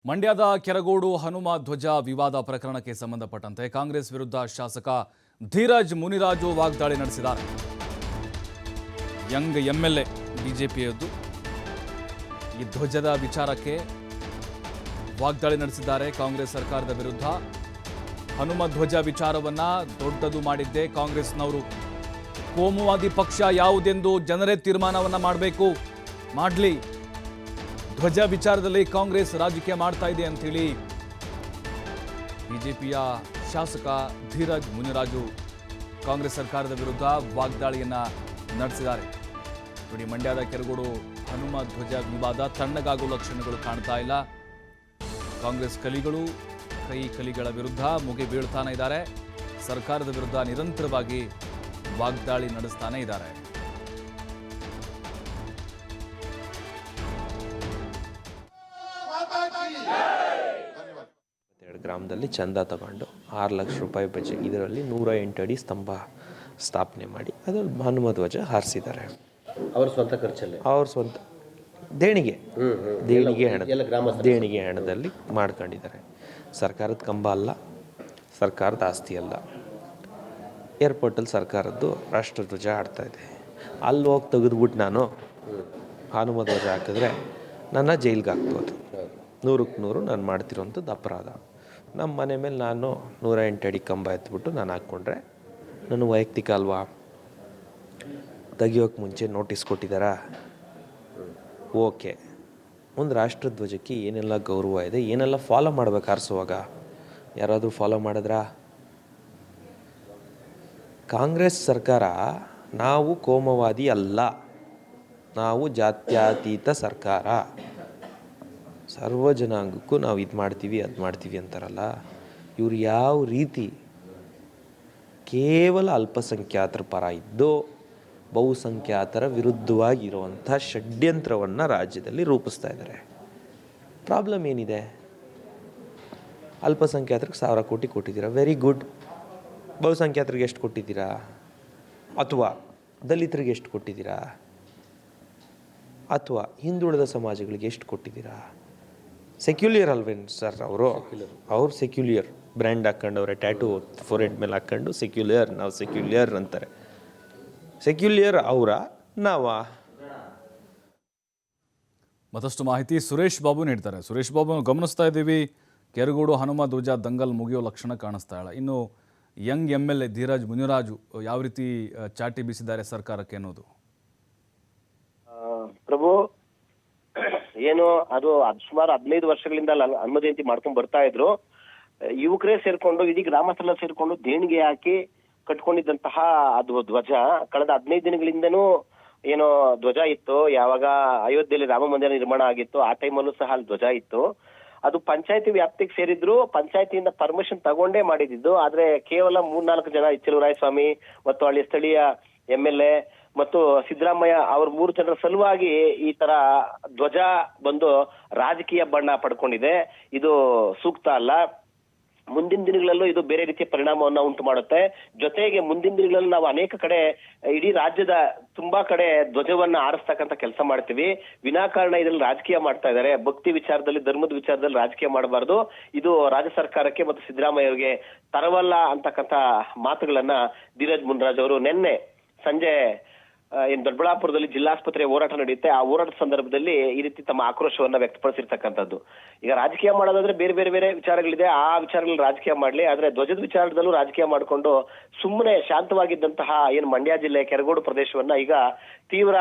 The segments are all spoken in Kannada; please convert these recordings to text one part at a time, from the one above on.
ಮಂಡ್ಯದ ಕೆರಗೋಡು ಹನುಮ ಧ್ವಜ ವಿವಾದ ಪ್ರಕರಣಕ್ಕೆ ಸಂಬಂಧಪಟ್ಟಂತೆ ಕಾಂಗ್ರೆಸ್ ವಿರುದ್ಧ ಶಾಸಕ ಧೀರಜ್ ಮುನಿರಾಜು ವಾಗ್ದಾಳಿ ನಡೆಸಿದ್ದಾರೆ. ಯಂಗ್ ಎಂಎಲ್ಎ ಬಿಜೆಪಿಯದ್ದು ಈ ಧ್ವಜದ ವಿಚಾರಕ್ಕೆ ವಾಗ್ದಾಳಿ ನಡೆಸಿದ್ದಾರೆ. ಕಾಂಗ್ರೆಸ್ ಸರ್ಕಾರದ ವಿರುದ್ಧ ಹನುಮ ಧ್ವಜ ವಿಚಾರವನ್ನ ದೊಡ್ಡದು ಮಾಡಿದ್ದೆ ಕಾಂಗ್ರೆಸ್ನವರು. ಕೋಮುವಾದಿ ಪಕ್ಷ ಯಾವುದೆಂದು ಜನರೇ ತೀರ್ಮಾನವನ್ನ ಮಾಡಲಿ. ಧ್ವಜ ವಿಚಾರದಲ್ಲಿ ಕಾಂಗ್ರೆಸ್ ರಾಜಕೀಯ ಮಾಡ್ತಾ ಇದೆ ಅಂತೇಳಿ ಬಿಜೆಪಿಯ ಶಾಸಕ ಧೀರಜ್ ಮುನಿರಾಜು ಕಾಂಗ್ರೆಸ್ ಸರ್ಕಾರದ ವಿರುದ್ಧ ವಾಗ್ದಾಳಿಯನ್ನ ನಡೆಸಿದ್ದಾರೆ. ನೋಡಿ, ಮಂಡ್ಯದ ಕೆರಗೋಡು ಹನುಮ ಧ್ವಜ ವಿವಾದ ತಣ್ಣಗಾಗುವ ಲಕ್ಷಣಗಳು ಕಾಣ್ತಾ ಇಲ್ಲ. ಕಾಂಗ್ರೆಸ್ ಕಲಿಗಳ ವಿರುದ್ಧ ಮುಗಿ ಬೀಳ್ತಾನೆ ಇದ್ದಾರೆ. ಸರ್ಕಾರದ ವಿರುದ್ಧ ನಿರಂತರವಾಗಿ ವಾಗ್ದಾಳಿ ನಡೆಸ್ತಾನೆ ಇದ್ದಾರೆ. ಗ್ರಾಮದಲ್ಲಿ ಚಂದ ತಗೊಂಡು 6 ಲಕ್ಷ ರೂಪಾಯಿ ಬಜೆಟ್, ಇದರಲ್ಲಿ 108 ಅಡಿ ಸ್ತಂಭ ಸ್ಥಾಪನೆ ಮಾಡಿ ಅದರಲ್ಲಿ ಹನುಮ ಧ್ವಜ ಹಾರಿಸಿದ್ದಾರೆ. ಅವ್ರ ಸ್ವಂತ ಖರ್ಚಲ್ಲಿ, ಅವ್ರ ಸ್ವಂತ ದೇಣಿಗೆ ಹಣದಲ್ಲಿ ಮಾಡ್ಕೊಂಡಿದ್ದಾರೆ. ಸರ್ಕಾರದ ಕಂಬ ಅಲ್ಲ, ಸರ್ಕಾರದ ಆಸ್ತಿ ಅಲ್ಲ. ಏರ್ಪೋರ್ಟಲ್ಲಿ ಸರ್ಕಾರದ್ದು ರಾಷ್ಟ್ರಧ್ವಜ ಆಡ್ತಾ ಇದೆ. ಅಲ್ಲಿ ಹೋಗಿ ತೆಗೆದ್ಬಿಟ್ಟು ನಾನು ಹನುಮ ಧ್ವಜ ಹಾಕಿದ್ರೆ ನನ್ನ ಜೈಲಿಗೆ ಹಾಕ್ಬೋದು. 100ಕ್ಕೆ 100 ನಾನು ಮಾಡ್ತಿರೋಂಥದ್ದು ಅಪರಾಧ. ನಮ್ಮ ಮನೆ ಮೇಲೆ ನಾನು 108 ಅಡಿ ಕಂಬ ಎತ್ಬಿಟ್ಟು ನಾನು ಹಾಕ್ಕೊಂಡ್ರೆ ನಾನು ವೈಯಕ್ತಿಕ ಅಲ್ವಾ? ತೆಗಿಯೋಕ್ಕೆ ಮುಂಚೆ ನೋಟಿಸ್ ಕೊಟ್ಟಿದ್ದಾರಾ? ಓಕೆ. ಒಂದು ರಾಷ್ಟ್ರಧ್ವಜಕ್ಕೆ ಏನೆಲ್ಲ ಗೌರವ ಇದೆ, ಏನೆಲ್ಲ ಫಾಲೋ ಮಾಡ್ಬೇಕು ಹಾರಿಸುವಾಗ, ಯಾರಾದರೂ ಫಾಲೋ ಮಾಡಿದ್ರಾ? ಕಾಂಗ್ರೆಸ್ ಸರ್ಕಾರ ನಾವು ಕೋಮುವಾದಿ ಅಲ್ಲ, ನಾವು ಜಾತ್ಯತೀತ ಸರ್ಕಾರ, ಸರ್ವ ಜನಾಂಗಕ್ಕೂ ನಾವು ಇದು ಮಾಡ್ತೀವಿ ಅದು ಮಾಡ್ತೀವಿ ಅಂತಾರಲ್ಲ, ಇವರು ಯಾವ ರೀತಿ ಕೇವಲ ಅಲ್ಪಸಂಖ್ಯಾತರ ಪರ ಇದ್ದು ಬಹುಸಂಖ್ಯಾತರ ವಿರುದ್ಧವಾಗಿರುವಂಥ ಷಡ್ಯಂತ್ರವನ್ನು ರಾಜ್ಯದಲ್ಲಿ ರೂಪಿಸ್ತಾ ಇದ್ದಾರೆ. ಪ್ರಾಬ್ಲಮ್ ಏನಿದೆ? ಅಲ್ಪಸಂಖ್ಯಾತರಿಗೆ 1000 ಕೋಟಿ ಕೊಟ್ಟಿದ್ದೀರಾ, ವೆರಿ ಗುಡ್. ಬಹುಸಂಖ್ಯಾತರಿಗೆ ಎಷ್ಟು ಕೊಟ್ಟಿದ್ದೀರಾ? ಅಥವಾ ದಲಿತರಿಗೆ ಎಷ್ಟು ಕೊಟ್ಟಿದ್ದೀರಾ? ಅಥವಾ ಹಿಂದುಳಿದ ಸಮಾಜಗಳಿಗೆ ಎಷ್ಟು ಕೊಟ್ಟಿದ್ದೀರಾ? ಸೆಕ್ಯುಲಿಯರ್ ಅಲ್ವೇನು ಸರ್ ಅವ್ರು ಸೆಕ್ಯುಲಿಯರ್ ಬ್ರ್ಯಾಂಡ್ ಹಾಕ್ಕೊಂಡವ್ರೆ, ಟ್ಯಾಟೂ ಫೋರ್ಹೆಡ್ ಮೇಲೆ ಹಾಕ್ಕೊಂಡು ನಾವು ಸೆಕ್ಯುಲಿಯರ್ ಅಂತಾರೆ. ಸೆಕ್ಯುಲಿಯರ್ ಅವರ ನಾವಾ? ಮತ್ತಷ್ಟು ಮಾಹಿತಿ ಸುರೇಶ್ ಬಾಬು ನೀಡ್ತಾರೆ. ಸುರೇಶ್ ಬಾಬು, ಗಮನಿಸ್ತಾ ಇದ್ದೀವಿ ಕೆರಗೋಡು ಹನುಮ ಧ್ವಜ ದಂಗಲ್ ಮುಗಿಯೋ ಲಕ್ಷಣ ಕಾಣಿಸ್ತಾ ಇಲ್ಲ. ಇನ್ನು ಯಂಗ್ ಎಂಎಲ್ಎ ಧೀರಜ್ ಮುನಿರಾಜು ಯಾವ ರೀತಿ ಚಾಟಿ ಬೀಸಿದ್ದಾರೆ ಸರ್ಕಾರಕ್ಕೆ ಅನ್ನೋದು? ಪ್ರಭು, ಏನು ಅದು ಸುಮಾರು 15 ವರ್ಷಗಳಿಂದ ಹನುಮ ಜಯಂತಿ ಮಾಡ್ಕೊಂಡು ಬರ್ತಾ ಇದ್ರು. ಯುವಕರೇ ಸೇರ್ಕೊಂಡು, ಇಡೀ ಗ್ರಾಮಸ್ಥರೆಲ್ಲ ಸೇರ್ಕೊಂಡು ದೇಣಿಗೆ ಹಾಕಿ ಕಟ್ಕೊಂಡಿದ್ದಂತಹ ಅದು ಧ್ವಜ ಕಳೆದ 15 ದಿನಗಳಿಂದನೂ ಏನೋ ಧ್ವಜ ಇತ್ತು. ಯಾವಾಗ ಅಯೋಧ್ಯೆಯಲ್ಲಿ ರಾಮ ಮಂದಿರ ನಿರ್ಮಾಣ ಆಗಿತ್ತು ಆ ಟೈಮಲ್ಲೂ ಸಹ ಅಲ್ಲಿ ಧ್ವಜ ಇತ್ತು. ಅದು ಪಂಚಾಯತಿ ವ್ಯಾಪ್ತಿಗೆ ಸೇರಿದ್ರು, ಪಂಚಾಯತಿಯಿಂದ ಪರ್ಮಿಷನ್ ತಗೊಂಡೇ ಮಾಡಿದ್ದು. ಆದ್ರೆ ಕೇವಲ 3-4 ಜನ, ಚೆಲುವರಾಯಸ್ವಾಮಿ ಮತ್ತು ಅಲ್ಲಿ ಸ್ಥಳೀಯ ಎಂಎಲ್ಎ ಮತ್ತು ಸಿದ್ದರಾಮಯ್ಯ ಅವ್ರ 3 ಜನರ ಸಲುವಾಗಿ ಈ ತರ ಧ್ವಜ ಬಂದು ರಾಜಕೀಯ ಬಣ್ಣ ಪಡ್ಕೊಂಡಿದೆ. ಇದು ಸೂಕ್ತ ಅಲ್ಲ. ಮುಂದಿನ ದಿನಗಳಲ್ಲೂ ಇದು ಬೇರೆ ರೀತಿಯ ಪರಿಣಾಮವನ್ನ ಉಂಟು ಮಾಡುತ್ತೆ. ಜೊತೆಗೆ ಮುಂದಿನ ದಿನಗಳಲ್ಲಿ ನಾವು ಅನೇಕ ಕಡೆ, ಇಡೀ ರಾಜ್ಯದ ತುಂಬಾ ಕಡೆ ಧ್ವಜವನ್ನ ಆರಿಸ್ತಕ್ಕಂಥ ಕೆಲಸ ಮಾಡ್ತೀವಿ. ವಿನಾಕಾರಣ ಇದರಲ್ಲಿ ರಾಜಕೀಯ ಮಾಡ್ತಾ ಇದ್ದಾರೆ. ಭಕ್ತಿ ವಿಚಾರದಲ್ಲಿ, ಧರ್ಮದ ವಿಚಾರದಲ್ಲಿ ರಾಜಕೀಯ ಮಾಡಬಾರ್ದು. ಇದು ರಾಜ್ಯ ಸರ್ಕಾರಕ್ಕೆ ಮತ್ತು ಸಿದ್ದರಾಮಯ್ಯ ಅವರಿಗೆ ತರವಲ್ಲ ಅಂತಕ್ಕಂಥ ಮಾತುಗಳನ್ನ ಧೀರಜ್ ಮುನಿರಾಜ್ ಅವರು ನಿನ್ನೆ ಸಂಜೆ ದೊಡ್ಡಬಳ್ಳಾಪುರದಲ್ಲಿ ಜಿಲ್ಲಾಸ್ಪತ್ರೆ ಹೋರಾಟ ನಡೆಯುತ್ತೆ. ಆ ಹೋರಾಟದ ಸಂದರ್ಭದಲ್ಲಿ ಈ ರೀತಿ ತಮ್ಮ ಆಕ್ರೋಶವನ್ನ ವ್ಯಕ್ತಪಡಿಸಿರ್ತಕ್ಕಂಥದ್ದು. ಈಗ ರಾಜಕೀಯ ಮಾಡೋದಾದ್ರೆ ಬೇರೆ ವಿಚಾರಗಳಿದೆ, ಆ ವಿಚಾರಗಳಲ್ಲಿ ರಾಜಕೀಯ ಮಾಡ್ಲಿ. ಆದ್ರೆ ಧ್ವಜದ ವಿಚಾರದಲ್ಲೂ ರಾಜಕೀಯ ಮಾಡಿಕೊಂಡು ಸುಮ್ಮನೆ ಶಾಂತವಾಗಿದ್ದಂತಹ ಏನು ಮಂಡ್ಯ ಜಿಲ್ಲೆ ಕೆರಗೋಡು ಪ್ರದೇಶವನ್ನ ಈಗ ತೀವ್ರ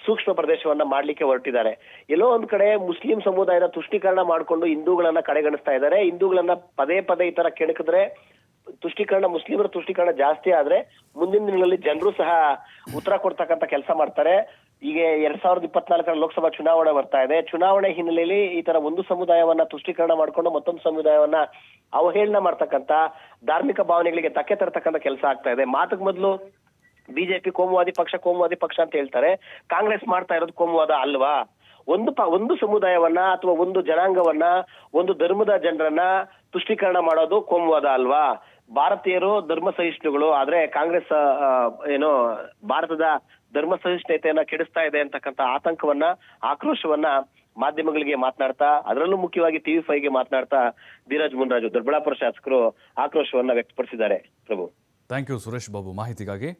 ಸೂಕ್ಷ್ಮ ಪ್ರದೇಶವನ್ನ ಮಾಡ್ಲಿಕ್ಕೆ ಹೊರಟಿದ್ದಾರೆ. ಎಲ್ಲೋ ಒಂದ್ ಕಡೆ ಮುಸ್ಲಿಂ ಸಮುದಾಯದ ತುಷ್ಟೀಕರಣ ಮಾಡಿಕೊಂಡು ಹಿಂದೂಗಳನ್ನ ಕಡೆಗಣಿಸ್ತಾ ಇದ್ದಾರೆ. ಹಿಂದೂಗಳನ್ನ ಪದೇ ಈ ತರ ಕೆಣಕಿದ್ರೆ ಮುಸ್ಲಿಮರ ತುಷ್ಟೀಕರಣ ಜಾಸ್ತಿ ಆದ್ರೆ ಮುಂದಿನ ದಿನಗಳಲ್ಲಿ ಜನರು ಸಹ ಉತ್ತರ ಕೊಡ್ತಕ್ಕಂಥ ಕೆಲಸ ಮಾಡ್ತಾರೆ. ಈಗ 2024 ಲೋಕಸಭಾ ಚುನಾವಣೆ ಬರ್ತಾ ಇದೆ. ಚುನಾವಣೆ ಹಿನ್ನೆಲೆಯಲ್ಲಿ ಈ ತರ ಒಂದು ಸಮುದಾಯವನ್ನ ತುಷ್ಟೀಕರಣ ಮಾಡ್ಕೊಂಡು ಮತ್ತೊಂದು ಸಮುದಾಯವನ್ನ ಅವಹೇಳನ ಮಾಡ್ತಕ್ಕಂಥ, ಧಾರ್ಮಿಕ ಭಾವನೆಗಳಿಗೆ ಧಕ್ಕೆ ತರತಕ್ಕಂಥ ಕೆಲಸ ಆಗ್ತಾ ಇದೆ. ಮಾತಕ್ ಮೊದಲು ಬಿಜೆಪಿ ಕೋಮುವಾದಿ ಪಕ್ಷ ಅಂತ ಹೇಳ್ತಾರೆ. ಕಾಂಗ್ರೆಸ್ ಮಾಡ್ತಾ ಇರೋದು ಕೋಮುವಾದ ಅಲ್ವಾ? ಒಂದು ಸಮುದಾಯವನ್ನ ಅಥವಾ ಒಂದು ಜನಾಂಗವನ್ನ, ಒಂದು ಧರ್ಮದ ಜನರನ್ನ ತುಷ್ಟೀಕರಣ ಮಾಡೋದು ಕೋಮುವಾದ ಅಲ್ವಾ? ಭಾರತೀಯರು ಧರ್ಮ ಸಹಿಷ್ಣುಗಳು, ಆದ್ರೆ ಕಾಂಗ್ರೆಸ್ ಏನೋ ಭಾರತದ ಧರ್ಮ ಸಹಿಷ್ಣುತೆಯನ್ನ ಕೆಡಿಸ್ತಾ ಇದೆ ಅಂತಕ್ಕಂಥ ಆತಂಕವನ್ನ, ಆಕ್ರೋಶವನ್ನ ಮಾಧ್ಯಮಗಳಿಗೆ ಮಾತನಾಡ್ತಾ, ಅದರಲ್ಲೂ ಮುಖ್ಯವಾಗಿ TV5ಗೆ ಮಾತನಾಡ್ತಾ ಧೀರಜ್ ಮುನಿರಾಜು ದೊಡ್ಡಬಳ್ಳಾಪುರ ಶಾಸಕರು ಆಕ್ರೋಶವನ್ನ ವ್ಯಕ್ತಪಡಿಸಿದ್ದಾರೆ. ಪ್ರಭು, ಥ್ಯಾಂಕ್ ಯು ಸುರೇಶ್ ಬಾಬು ಮಾಹಿತಿಗಾಗಿ.